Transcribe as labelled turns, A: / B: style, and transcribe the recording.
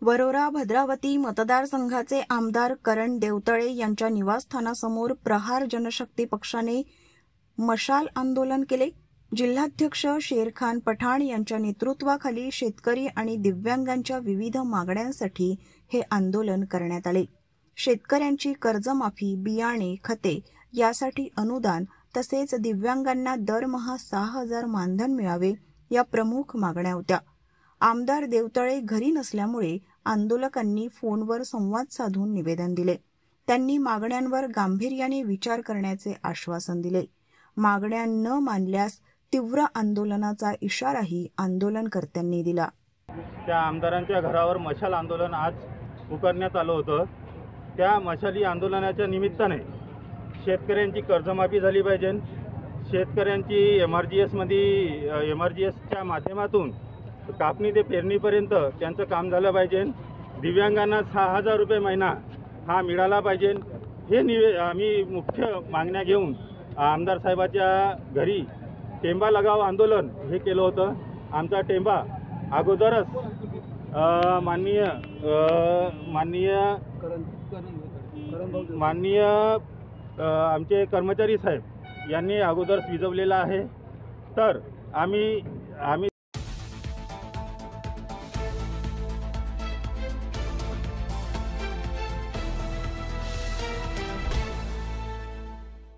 A: वरोरा भद्रावती मतदारसंघाचे आमदार करण देवतळे यांच्या निवासस्थानासमोर प्रहार जनशक्ती पक्षाने मशाल आंदोलन केले। जिल्हाध्यक्ष शेरखान पठाण यांच्या नेतृत्वाखाली शेतकरी आणि दिव्यांगांच्या विविध मागण्यांसाठी हे आंदोलन करण्यात आले। शेतकऱ्यांची कर्जमाफी, बियाणे, खते यासाठी अनुदान तसेच दिव्यांगांना दरमहा 6,000 मानधन मिळावे या प्रमुख मागण्या होत्या। आमदार देवतळे घरी नसल्यामुळे आंदोलकांनी फोनवर संवाद साधून निवेदन दिले। त्यांनी मागण्यांवर गांभीर्याने विचार करण्याचे आश्वासन दिले। मागण्या न मानल्यास तीव्र आंदोलनाचा इशाराही आंदोलनकर्त्यांनी दिला।
B: त्या आमदारांच्या घरावर मशाल आंदोलन आज पुकारण्यात आलं होतं। त्या मशाली आंदोलनाच्या निमित्ताने शेतकऱ्यांची कर्जमाफी झाली पाहिजे, शेतकऱ्यांची एमआरजीएसच्या माध्यमातून कापणी ते पेरणीपर्यंत त्यांचं काम झालं पाहिजे, दिव्यांगांना 6,000 रुपये महिना हा मिळाला पाहिजे। हे आम्ही मुख्य मागण्या घेऊन आमदार साहेबाच्या घरी टेंबा लगाव आंदोलन हे केलं होतं। आमचा टेंबा अगोदरच माननीय आमचे कर्मचारी साहेब यांनी अगोदर विजवलेला आहे। तर आम्ही